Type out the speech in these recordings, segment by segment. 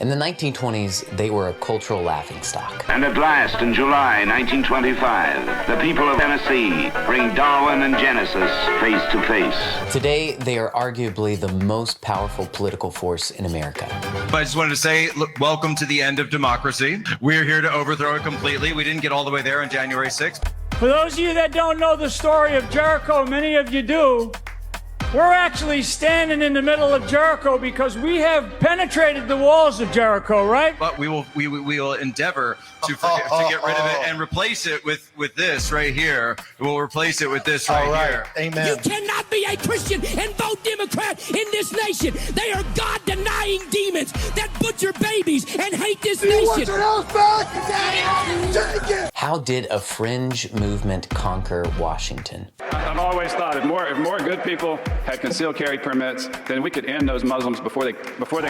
In the 1920s, they were a cultural laughingstock. And at last, in July 1925, the people of Tennessee bring Darwin and Genesis face to face. Today, they are arguably the most powerful political force in America. I just wanted to say, look, welcome to the end of democracy. We're here to overthrow it completely. We didn't get all the way there on January 6th. For those of you that don't know the story of Jericho, many of you do, we're actually standing in the middle of Jericho because we have penetrated the walls of Jericho, right? But we will endeavor to get rid of it and replace it with this right here. We'll replace it with this right here. Amen. You cannot be a Christian and vote Democrat in this nation. They are God-denying demons that butcher babies and hate this nation. How did a fringe movement conquer Washington? I've always thought if more good people had concealed carry permits, then we could end those Muslims before they go.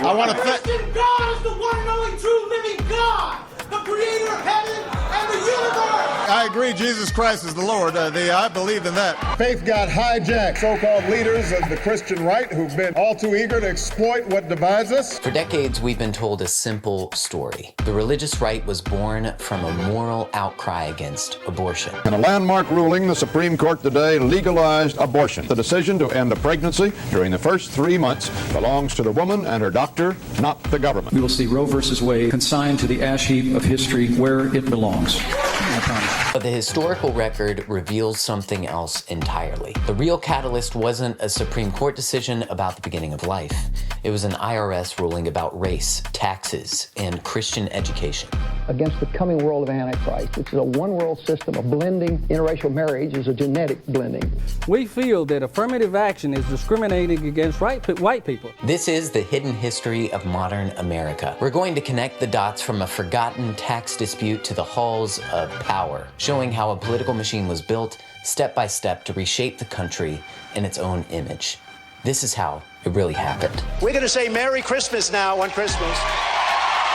I want to Christian God is the one and only true living God, the creator of heaven and the universe. I agree, Jesus Christ is the Lord. I believe in that. Faith got hijacked. So-called leaders of the Christian right who've been all too eager to exploit what divides us. For decades, we've been told a simple story. The religious right was born from a moral outcry against abortion. In a landmark ruling, the Supreme Court today legalized abortion. The decision to end a pregnancy during the first 3 months belongs to the woman and her doctor, not the government. We will see Roe versus Wade consigned to the ash heap of history where it belongs. I promise. But the historical record reveals something else entirely. The real catalyst wasn't a Supreme Court decision about the beginning of life. It was an IRS ruling about race, taxes, and Christian education. Against the coming world of Antichrist, which is a one-world system of blending. Interracial marriage is a genetic blending. We feel that affirmative action is discriminating against white people. This is the hidden history of modern America. We're going to connect the dots from a forgotten tax dispute to the halls of power, showing how a political machine was built step by step to reshape the country in its own image. This is how it really happened. We're going to say Merry Christmas now on Christmas.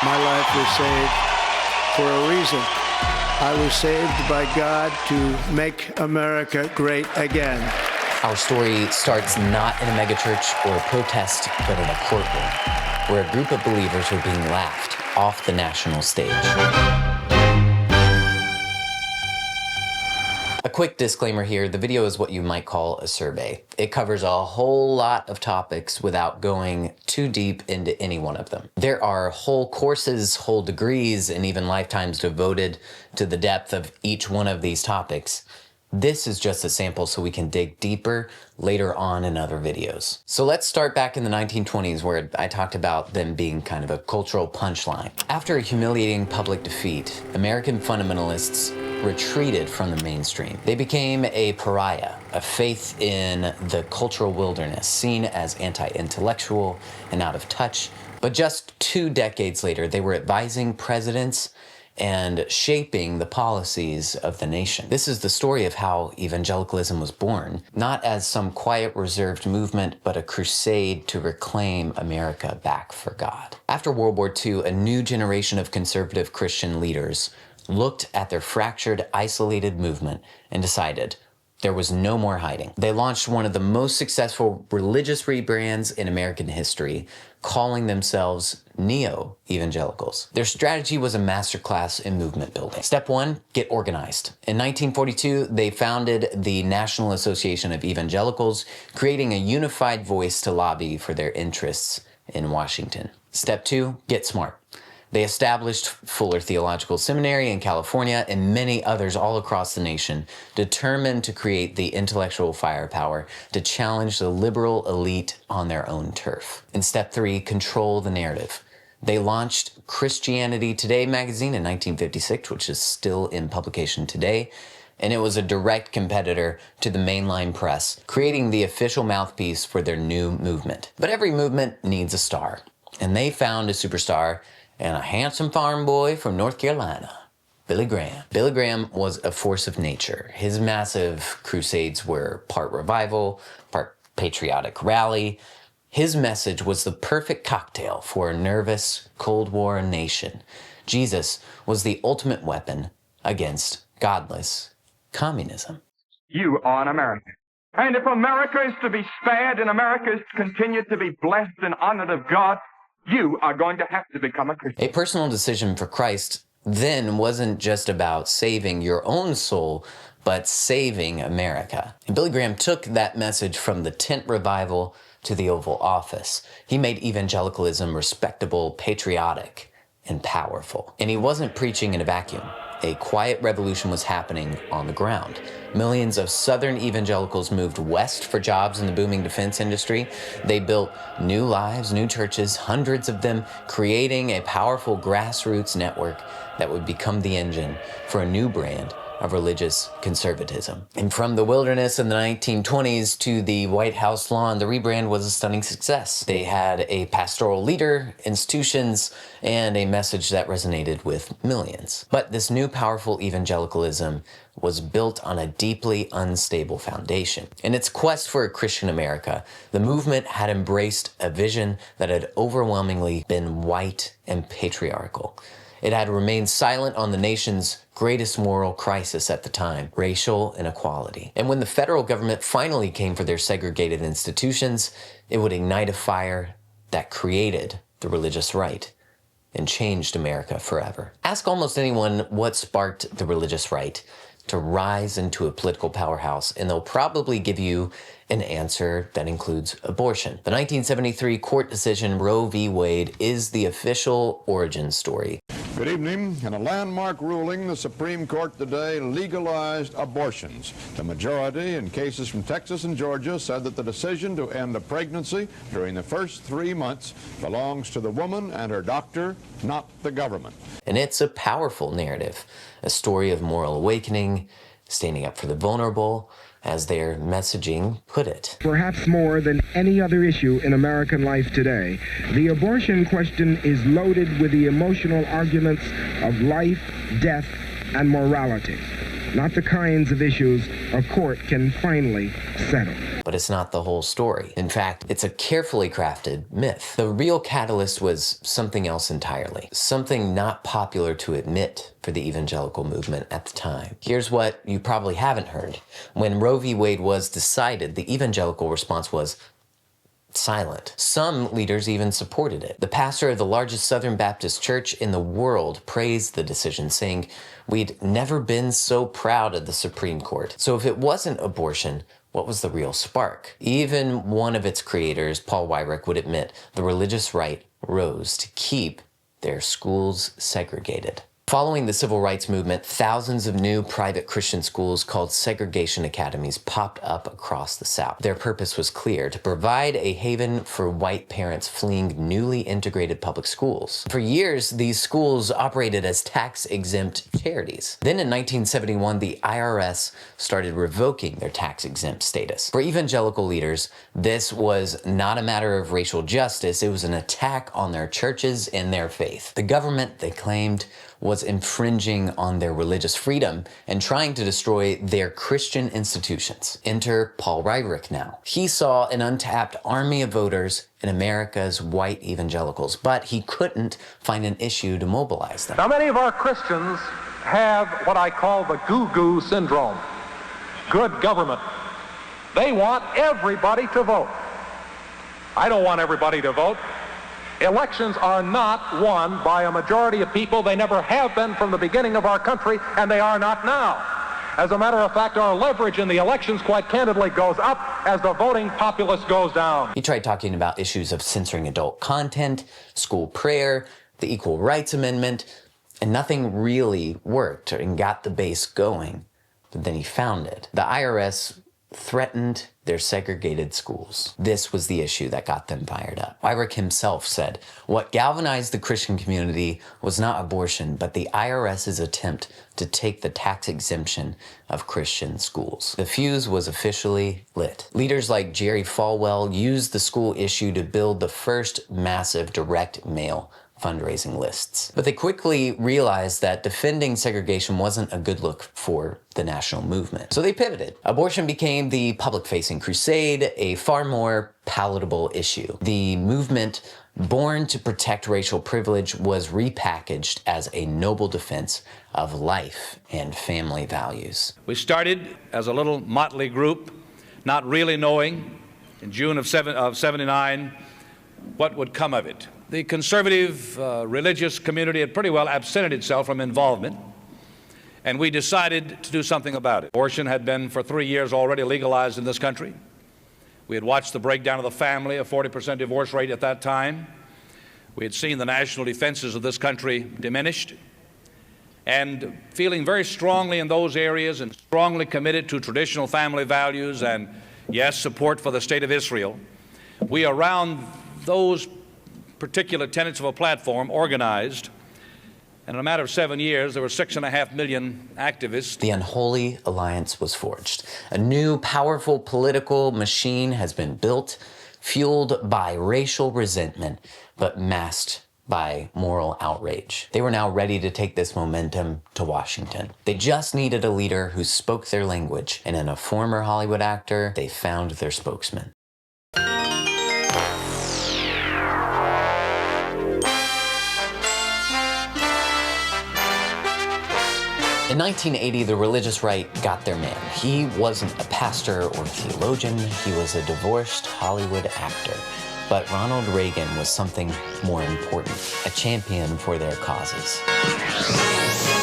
My life was saved for a reason. I was saved by God to make America great again. Our story starts not in a megachurch or a protest, but in a courtroom, where a group of believers were being laughed off the national stage. A quick disclaimer here, the video is what you might call a survey. It covers a whole lot of topics without going too deep into any one of them. There are whole courses, whole degrees, and even lifetimes devoted to the depth of each one of these topics. This is just a sample so we can dig deeper later on in other videos. So let's start back in the 1920s where I talked about them being kind of a cultural punchline. After a humiliating public defeat, American fundamentalists retreated from the mainstream. They became a pariah, a faith in the cultural wilderness, seen as anti-intellectual and out of touch. But just 2 decades later, they were advising presidents and shaping the policies of the nation. This is the story of how evangelicalism was born, not as some quiet, reserved movement, but a crusade to reclaim America back for God. After World War II, a new generation of conservative Christian leaders looked at their fractured, isolated movement and decided there was no more hiding. They launched one of the most successful religious rebrands in American history, calling themselves neo-evangelicals. Their strategy was a masterclass in movement building. Step 1, get organized. In 1942, they founded the National Association of Evangelicals, creating a unified voice to lobby for their interests in Washington. Step 2, get smart. They established Fuller Theological Seminary in California and many others all across the nation, determined to create the intellectual firepower to challenge the liberal elite on their own turf. In step 3, control the narrative. They launched Christianity Today magazine in 1956, which is still in publication today, and it was a direct competitor to the mainline press, creating the official mouthpiece for their new movement. But every movement needs a star, and they found a superstar and a handsome farm boy from North Carolina, Billy Graham. Billy Graham was a force of nature. His massive crusades were part revival, part patriotic rally. His message was the perfect cocktail for a nervous Cold War nation. Jesus was the ultimate weapon against godless communism. You are an American. And if America is to be spared and America is to continue to be blessed and honored of God, You are going to have to become a Christian. A personal decision for Christ then wasn't just about saving your own soul, but saving America. And Billy Graham took that message from the tent revival to the Oval Office. He made evangelicalism respectable, patriotic, and powerful. And he wasn't preaching in a vacuum. A quiet revolution was happening on the ground. Millions of Southern evangelicals moved west for jobs in the booming defense industry. They built new lives, new churches, hundreds of them, creating a powerful grassroots network that would become the engine for a new brand of religious conservatism. And from the wilderness in the 1920s to the White House lawn, the rebrand was a stunning success. They had a pastoral leader, institutions, and a message that resonated with millions. But this new powerful evangelicalism was built on a deeply unstable foundation. In its quest for a Christian America, the movement had embraced a vision that had overwhelmingly been white and patriarchal. It had remained silent on the nation's greatest moral crisis at the time, racial inequality. And when the federal government finally came for their segregated institutions, it would ignite a fire that created the religious right and changed America forever. Ask almost anyone what sparked the religious right to rise into a political powerhouse, and they'll probably give you an answer that includes abortion. The 1973 court decision Roe v. Wade is the official origin story. Good evening. In a landmark ruling, the Supreme Court today legalized abortions. The majority in cases from Texas and Georgia said that the decision to end a pregnancy during the first 3 months belongs to the woman and her doctor, not the government. And it's a powerful narrative, a story of moral awakening, standing up for the vulnerable, as their messaging put it. Perhaps more than any other issue in American life today, the abortion question is loaded with the emotional arguments of life, death, and morality. Not the kinds of issues a court can finally settle. But it's not the whole story. In fact, it's a carefully crafted myth. The real catalyst was something else entirely, something not popular to admit for the evangelical movement at the time. Here's what you probably haven't heard. When Roe v. Wade was decided, the evangelical response was silent. Some leaders even supported it. The pastor of the largest Southern Baptist church in the world praised the decision, saying, "We'd never been so proud of the Supreme Court." So if it wasn't abortion, what was the real spark? Even one of its creators, Paul Weyrich, would admit the religious right rose to keep their schools segregated. Following the civil rights movement, thousands of new private Christian schools called segregation academies popped up across the South. Their purpose was clear: to provide a haven for white parents fleeing newly integrated public schools. For years, these schools operated as tax-exempt charities. Then in 1971, the IRS started revoking their tax-exempt status. For evangelical leaders, this was not a matter of racial justice, it was an attack on their churches and their faith. The government, they claimed, was infringing on their religious freedom and trying to destroy their Christian institutions. Enter Paul Weyrich now. He saw an untapped army of voters in America's white evangelicals, but he couldn't find an issue to mobilize them. Now, many of our Christians have what I call the goo-goo syndrome. Good government. They want everybody to vote. I don't want everybody to vote. Elections are not won by a majority of people. They never have been from the beginning of our country, and they are not now. As a matter of fact, our leverage in the elections, quite candidly, goes up as the voting populace goes down. He tried talking about issues of censoring adult content, school prayer, the Equal Rights Amendment, and nothing really worked and got the base going. But then he found it. The IRS threatened their segregated schools. This was the issue that got them fired up. Weyrich himself said, "What galvanized the Christian community was not abortion, but the IRS's attempt to take the tax exemption of Christian schools." The fuse was officially lit. Leaders like Jerry Falwell used the school issue to build the first massive direct mail fundraising lists. But they quickly realized that defending segregation wasn't a good look for the national movement. So they pivoted. Abortion became the public-facing crusade, a far more palatable issue. The movement, born to protect racial privilege, was repackaged as a noble defense of life and family values. We started as a little motley group, not really knowing in June of 79 what would come of it. the conservative religious community had pretty well absented itself from involvement, and we decided to do something about it. Abortion had been for 3 years already legalized in this country. We had watched the breakdown of the family, a 40% divorce rate at that time. We had seen the national defenses of this country diminished. And feeling very strongly in those areas and strongly committed to traditional family values and, yes, support for the State of Israel, we, around those particular tenets of a platform, organized, and in a matter of 7 years, there were 6.5 million activists. The Unholy Alliance was forged. A new, powerful political machine has been built, fueled by racial resentment, but masked by moral outrage. They were now ready to take this momentum to Washington. They just needed a leader who spoke their language, and in a former Hollywood actor, they found their spokesman. In 1980, the religious right got their man. He wasn't a pastor or theologian, he was a divorced Hollywood actor. But Ronald Reagan was something more important, a champion for their causes.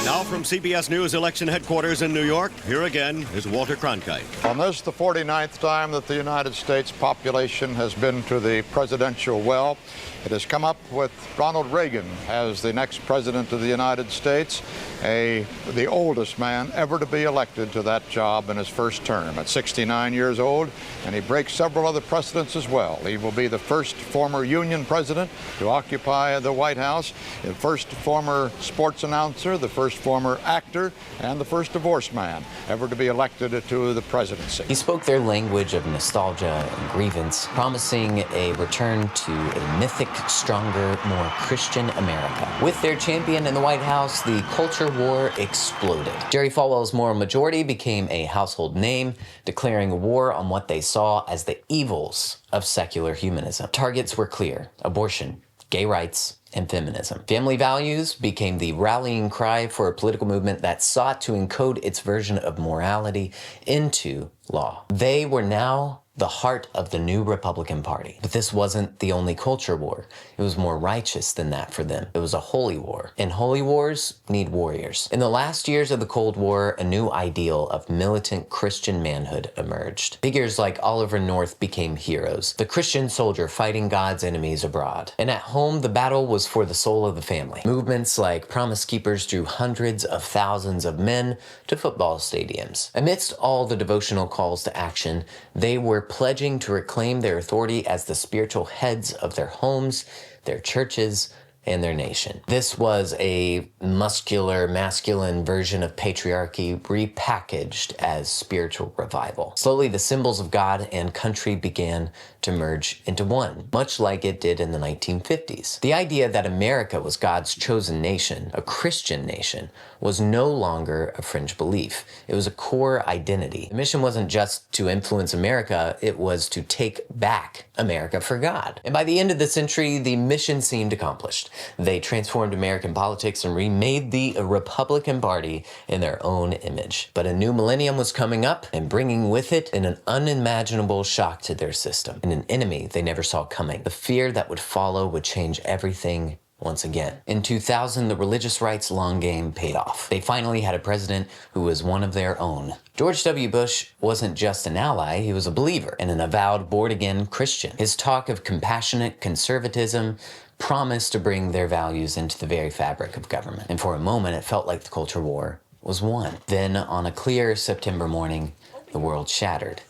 Now from CBS News election headquarters in New York, here again is Walter Cronkite. On this, the 49th time that the United States population has been to the presidential well, it has come up with Ronald Reagan as the next president of the United States, the oldest man ever to be elected to that job in his first term at 69 years old, and he breaks several other precedents as well. He will be the first former Union president to occupy the White House, the first former sports announcer, the first former actor, and the first divorced man ever to be elected to the presidency. He spoke their language of nostalgia and grievance, promising a return to a mythic, stronger, more Christian America. With their champion in the White House, the culture war exploded. Jerry Falwell's moral majority became a household name, declaring war on what they saw as the evils of secular humanism. Targets were clear: abortion, gay rights, and feminism. Family values became the rallying cry for a political movement that sought to encode its version of morality into law. They were now the heart of the new Republican Party. But this wasn't the only culture war. It was more righteous than that for them. It was a holy war. And holy wars need warriors. In the last years of the Cold War, a new ideal of militant Christian manhood emerged. Figures like Oliver North became heroes, the Christian soldier fighting God's enemies abroad. And at home, the battle was for the soul of the family. Movements like Promise Keepers drew hundreds of thousands of men to football stadiums. Amidst all the devotional calls to action, they were pledging to reclaim their authority as the spiritual heads of their homes, their churches, and their nation. This was a muscular, masculine version of patriarchy repackaged as spiritual revival. Slowly, the symbols of God and country began to merge into one, much like it did in the 1950s. The idea that America was God's chosen nation, a Christian nation, was no longer a fringe belief. It was a core identity. The mission wasn't just to influence America, it was to take back America for God. And by the end of the century, the mission seemed accomplished. They transformed American politics and remade the Republican Party in their own image. But a new millennium was coming up and bringing with it an unimaginable shock to their system, and an enemy they never saw coming. The fear that would follow would change everything once again. In 2000, the religious right's long game paid off. They finally had a president who was one of their own. George W. Bush wasn't just an ally, he was a believer and an avowed born-again Christian. His talk of compassionate conservatism promised to bring their values into the very fabric of government. And for a moment, it felt like the culture war was won. Then, on a clear September morning, the world shattered.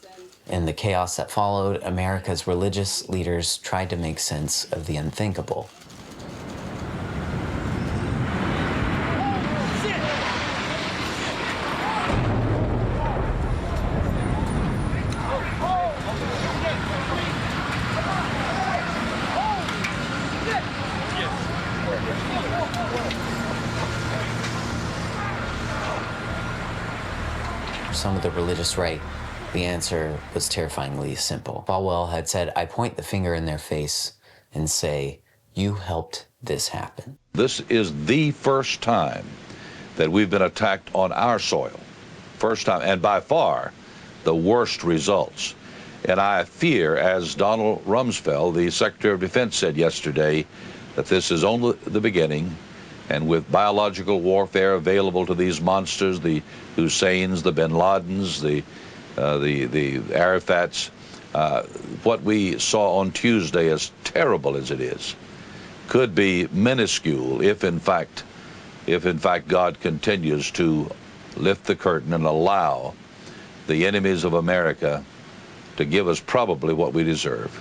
In the chaos that followed, America's religious leaders tried to make sense of the unthinkable. Some of the religious right, the answer was terrifyingly simple. Falwell had said, I point the finger in their face and say, you helped this happen. This is the first time that we've been attacked on our soil. First time, and by far, the worst results. And I fear, as Donald Rumsfeld, the Secretary of Defense, said yesterday, that this is only the beginning, and with biological warfare available to these monsters, the Husseins, the Bin Ladens, the Arafats, what we saw on Tuesday, as terrible as it is, could be minuscule if in fact God continues to lift the curtain and allow the enemies of America to give us probably what we deserve.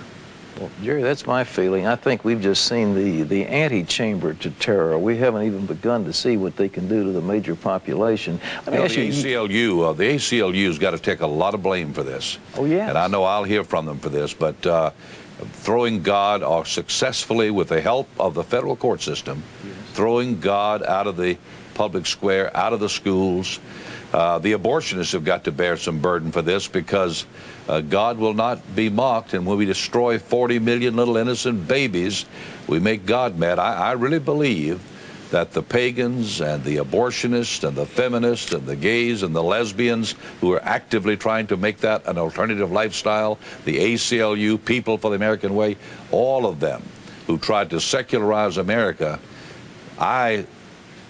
Well, Jerry, that's my feeling. I think we've just seen the antechamber to terror. We haven't even begun to see what they can do to the major population. The ACLU's got to take a lot of blame for this. Oh, yeah. And I know I'll hear from them for this, but throwing God, or successfully with the help of the federal court system, throwing God out of the public square, out of the schools. The abortionists have got to bear some burden for this, because God will not be mocked, and when we destroy 40 million little innocent babies, we make God mad. I really believe that the pagans and the abortionists and the feminists and the gays and the lesbians who are actively trying to make that an alternative lifestyle, the ACLU, People for the American Way, all of them who tried to secularize America, I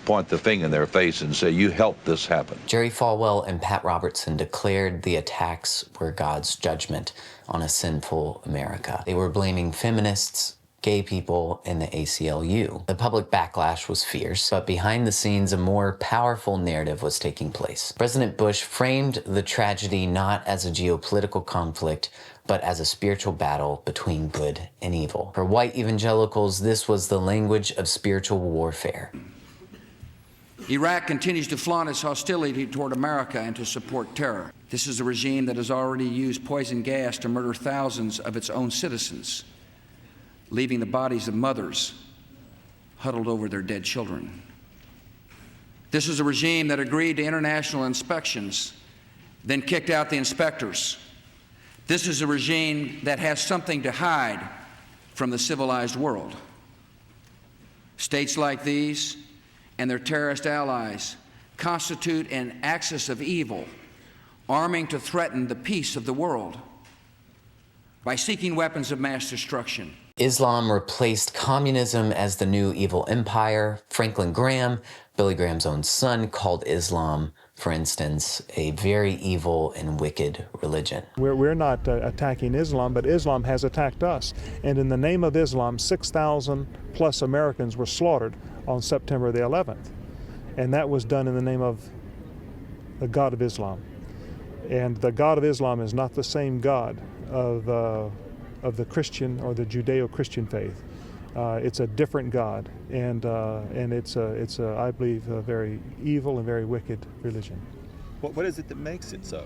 point the finger in their face and say, you helped this happen. Jerry Falwell and Pat Robertson declared the attacks were God's judgment on a sinful America. They were blaming feminists, gay people, and the ACLU. The public backlash was fierce, but behind the scenes, a more powerful narrative was taking place. President Bush framed the tragedy not as a geopolitical conflict, but as a spiritual battle between good and evil. For white evangelicals, this was the language of spiritual warfare. Iraq continues to flaunt its hostility toward America and to support terror. This is a regime that has already used poison gas to murder thousands of its own citizens, leaving the bodies of mothers huddled over their dead children. This is a regime that agreed to international inspections, then kicked out the inspectors. This is a regime that has something to hide from the civilized world. States like these and their terrorist allies constitute an axis of evil, arming to threaten the peace of the world by seeking weapons of mass destruction. Islam replaced communism as the new evil empire. Franklin Graham, Billy Graham's own son, called Islam, for instance, a very evil and wicked religion. We're not attacking Islam, but Islam has attacked us. And in the name of Islam, 6,000 plus Americans were slaughtered on September the 11th. And that was done in the name of the God of Islam. And the God of Islam is not the same God of the Christian or the Judeo-Christian faith. It's a different God, and it's I believe, a very evil and very wicked religion. What is it that makes it so?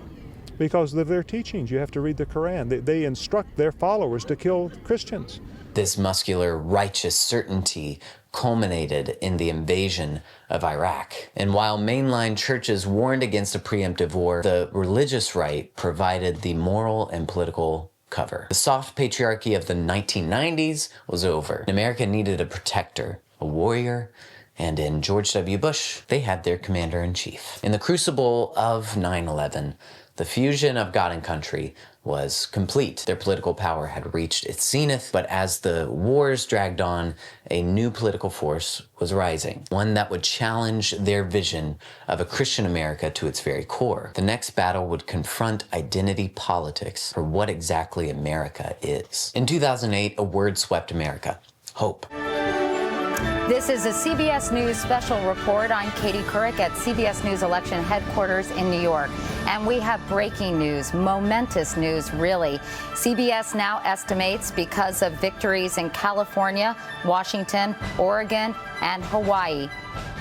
Because of their teachings. You have to read the Quran. They instruct their followers to kill Christians. This muscular, righteous certainty culminated in the invasion of Iraq. And while mainline churches warned against a preemptive war, the religious right provided the moral and political cover. The soft patriarchy of the 1990s was over. America needed a protector, a warrior, and in George W. Bush, they had their commander-in-chief. In the crucible of 9/11, the fusion of God and country was complete. Their political power had reached its zenith, but as the wars dragged on, a new political force was rising, one that would challenge their vision of a Christian America to its very core. The next battle would confront identity politics for what exactly America is. In 2008, a word swept America: hope. This is a CBS News special report. I'm Katie Couric at CBS News election headquarters in New York. And we have breaking news, momentous news, really. CBS now estimates, because of victories in California, Washington, Oregon, and Hawaii,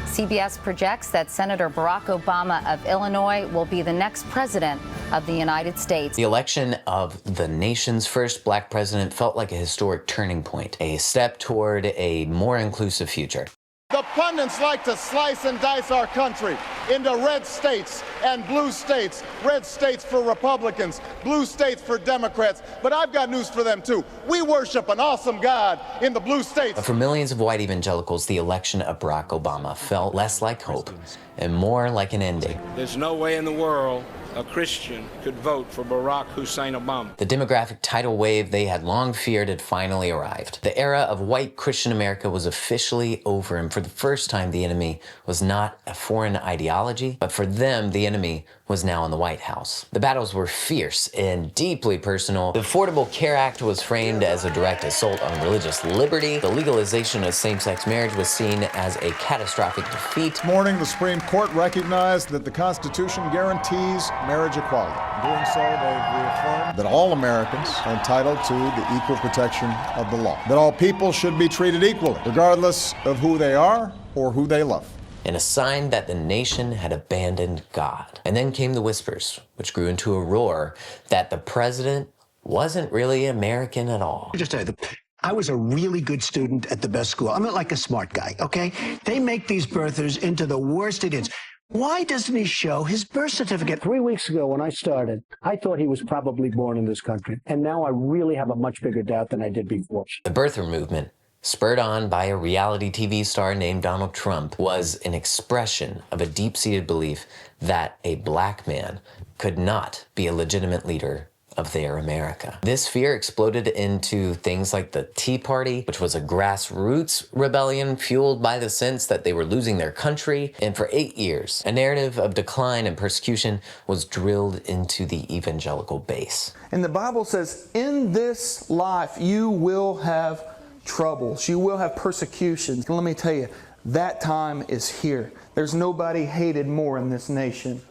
CBS projects that Senator Barack Obama of Illinois will be the next president of the United States. The election of the nation's first black president felt like a historic turning point, a step toward a more inclusive future. The pundits like to slice and dice our country into red states and blue states. Red states for Republicans, blue states for Democrats. But I've got news for them, too. We worship an awesome God in the blue states. But for millions of white evangelicals, the election of Barack Obama felt less like hope and more like an ending. There's no way in the world a Christian could vote for Barack Hussein Obama. The demographic tidal wave they had long feared had finally arrived. The era of white Christian America was officially over, and for the first time, the enemy was not a foreign ideology, but for them, the enemy was now in the White House. The battles were fierce and deeply personal. The Affordable Care Act was framed as a direct assault on religious liberty. The legalization of same-sex marriage was seen as a catastrophic defeat. This morning, the Supreme Court recognized that the Constitution guarantees marriage equality. In doing so, they've reaffirmed that all Americans are entitled to the equal protection of the law. That all people should be treated equally, regardless of who they are or who they love. And a sign that the nation had abandoned God. And then came the whispers, which grew into a roar, that the president wasn't really American at all. Just tell you, I was a really good student at the best school. I'm not like a smart guy, okay? They make these birthers into the worst idiots. Why doesn't he show his birth certificate? 3 weeks ago when I started, I thought he was probably born in this country. And now I really have a much bigger doubt than I did before. The birther movement, spurred on by a reality TV star named Donald Trump, was an expression of a deep-seated belief that a black man could not be a legitimate leader of their America. This fear exploded into things like the Tea Party, which was a grassroots rebellion fueled by the sense that they were losing their country. And for 8 years, a narrative of decline and persecution was drilled into the evangelical base. And the Bible says, in this life, you will have troubles. You will have persecutions. And let me tell you, that time is here. There's nobody hated more in this nation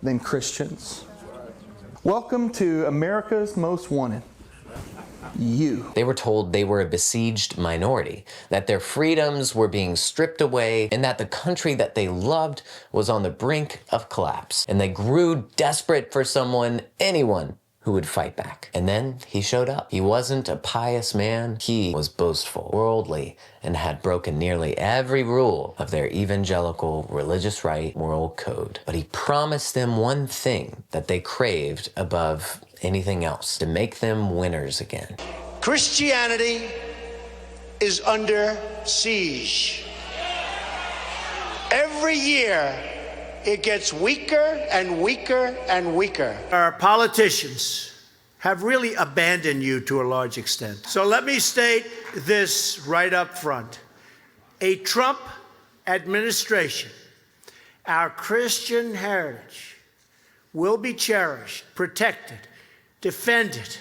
than Christians. Welcome to America's Most Wanted. You. They were told they were a besieged minority, that their freedoms were being stripped away, and that the country that they loved was on the brink of collapse. And they grew desperate for anyone who would fight back. And then he showed up. He wasn't a pious man. He was boastful, worldly, and had broken nearly every rule of their evangelical religious right moral code. But he promised them one thing that they craved above anything else: to make them winners again. Christianity is under siege. Every year, it gets weaker and weaker and weaker. Our politicians have really abandoned you to a large extent. So let me state this right up front. A Trump administration, our Christian heritage, will be cherished, protected, defended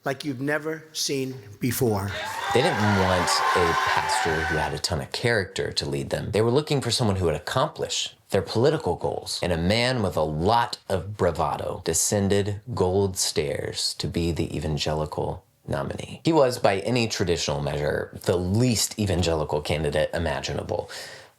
like you've never seen before. They didn't want a pastor who had a ton of character to lead them. They were looking for someone who would accomplish their political goals, and a man with a lot of bravado descended gold stairs to be the evangelical nominee. He was, by any traditional measure, the least evangelical candidate imaginable.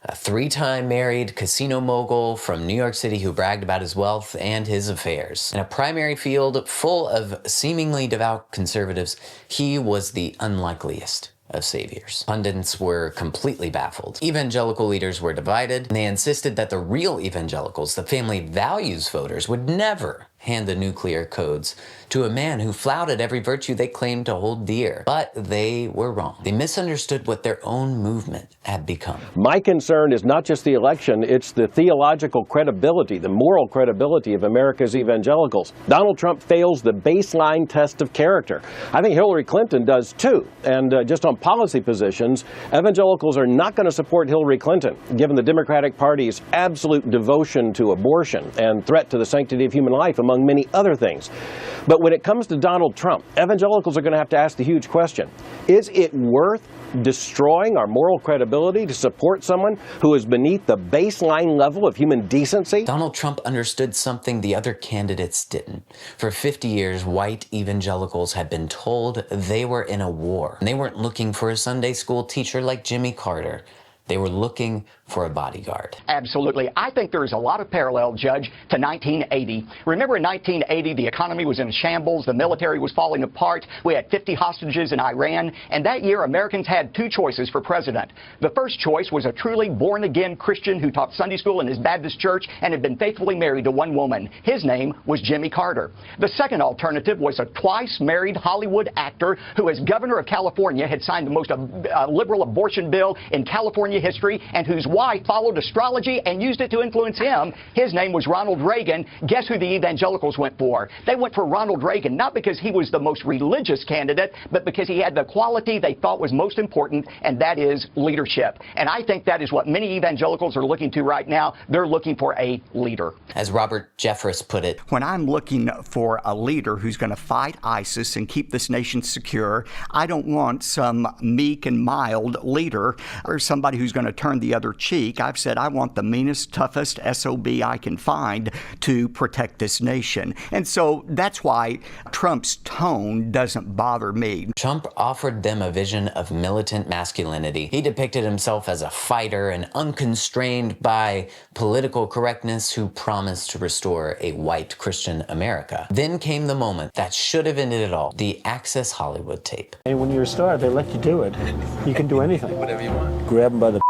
A 3-time married casino mogul from New York City who bragged about his wealth and his affairs. In a primary field full of seemingly devout conservatives, he was the unlikeliest of saviors. Pundits were completely baffled. Evangelical leaders were divided, and they insisted that the real evangelicals, the family values voters, would never hand the nuclear codes to a man who flouted every virtue they claimed to hold dear. But they were wrong. They misunderstood what their own movement had become. My concern is not just the election, it's the theological credibility, the moral credibility of America's evangelicals. Donald Trump fails the baseline test of character. I think Hillary Clinton does too. And just on policy positions, evangelicals are not going to support Hillary Clinton, given the Democratic Party's absolute devotion to abortion and threat to the sanctity of human life, among many other things. But when it comes to Donald Trump, evangelicals are going to have to ask the huge question: is it worth destroying our moral credibility to support someone who is beneath the baseline level of human decency? Donald Trump understood something the other candidates didn't. For 50 years, white evangelicals had been told they were in a war. And they weren't looking for a Sunday school teacher like Jimmy Carter. They were looking for a bodyguard. Absolutely. I think there is a lot of parallel, Judge, to 1980. Remember in 1980, the economy was in shambles, the military was falling apart, we had 50 hostages in Iran, and that year Americans had 2 choices for president. The first choice was a truly born-again Christian who taught Sunday school in his Baptist church and had been faithfully married to one woman. His name was Jimmy Carter. The second alternative was a twice-married Hollywood actor who, as governor of California, had signed the most liberal abortion bill in California California history and whose wife followed astrology and used it to influence him. His name was Ronald Reagan. Guess who the evangelicals went for? They went for Ronald Reagan, not because he was the most religious candidate, but because he had the quality they thought was most important, and that is leadership. And I think that is what many evangelicals are looking to right now. They're looking for a leader. As Robert Jeffress put it, when I'm looking for a leader who's going to fight ISIS and keep this nation secure, I don't want some meek and mild leader or somebody who's going to turn the other cheek. I've said I want the meanest, toughest SOB I can find to protect this nation. And so that's why Trump's tone doesn't bother me. Trump offered them a vision of militant masculinity. He depicted himself as a fighter and unconstrained by political correctness who promised to restore a white Christian America. Then came the moment that should have ended it all, the Access Hollywood tape. And when you're a star, they let you do it. You can do anything. Whatever you want. Grab them by the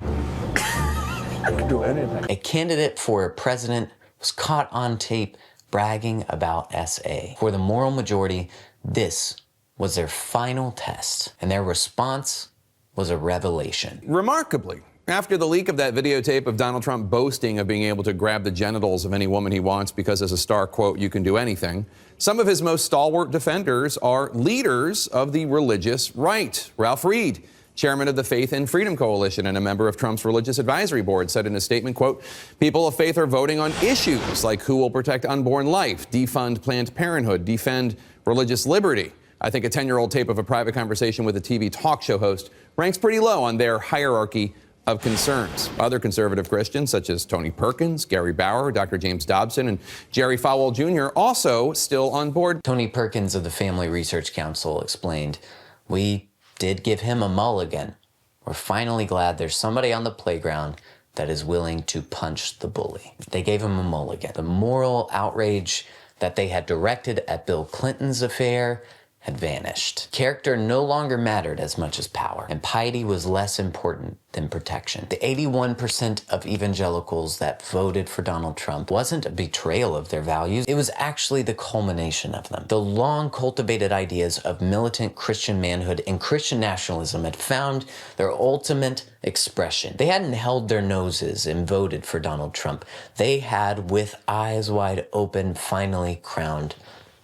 you can do anything. A candidate for president was caught on tape bragging about SA. For the moral majority, this was their final test, and their response was a revelation. Remarkably, after the leak of that videotape of Donald Trump boasting of being able to grab the genitals of any woman he wants because as a star, quote, you can do anything, some of his most stalwart defenders are leaders of the religious right. Ralph Reed, chairman of the Faith and Freedom Coalition and a member of Trump's religious advisory board, said in a statement, quote, people of faith are voting on issues like who will protect unborn life, defund Planned Parenthood, defend religious liberty. I think a 10-year-old tape of a private conversation with a TV talk show host ranks pretty low on their hierarchy of concerns. Other conservative Christians, such as Tony Perkins, Gary Bauer, Dr. James Dobson, and Jerry Falwell Jr., also still on board. Tony Perkins of the Family Research Council explained, we did give him a mulligan. We're finally glad there's somebody on the playground that is willing to punch the bully. They gave him a mulligan. The moral outrage that they had directed at Bill Clinton's affair had vanished. Character no longer mattered as much as power, and piety was less important than protection. The 81% of evangelicals that voted for Donald Trump wasn't a betrayal of their values, it was actually the culmination of them. The long cultivated ideas of militant Christian manhood and Christian nationalism had found their ultimate expression. They hadn't held their noses and voted for Donald Trump. They had, with eyes wide open, finally crowned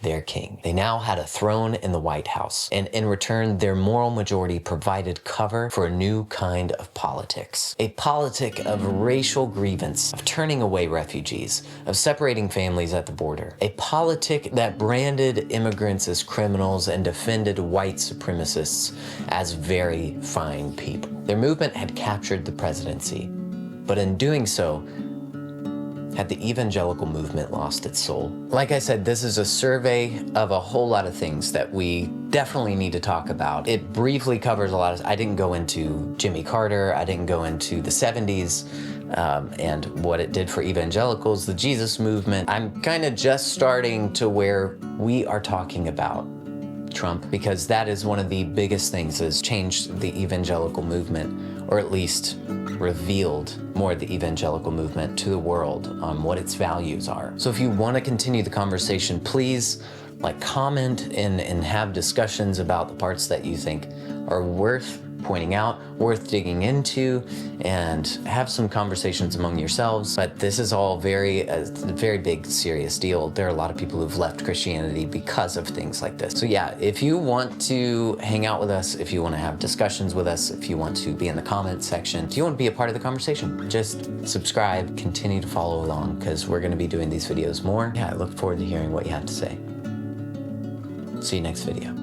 their king. They now had a throne in the White House, and in return, their moral majority provided cover for a new kind of politics. A politic of racial grievance, of turning away refugees, of separating families at the border. A politic that branded immigrants as criminals and defended white supremacists as very fine people. Their movement had captured the presidency, but in doing so, had the evangelical movement lost its soul? Like I said, this is a survey of a whole lot of things that we definitely need to talk about. It briefly covers a lot of, I didn't go into Jimmy Carter, I didn't go into the 70s, and what it did for evangelicals, the Jesus movement. I'm kind of just starting to where we are talking about Trump, because that is one of the biggest things that has changed the evangelical movement, or at least revealed more of the evangelical movement to the world on what its values are. So if you want to continue the conversation, please comment and have discussions about the parts that you think are worth pointing out, worth digging into, and have some conversations among yourselves. But this is all a very big, serious deal. There are a lot of people who've left Christianity because of things like this. So yeah, if you want to hang out with us, if you want to have discussions with us, if you want to be in the comments section, if you want to be a part of the conversation, just subscribe, continue to follow along, because we're going to be doing these videos more. Yeah, I look forward to hearing what you have to say. See you next video.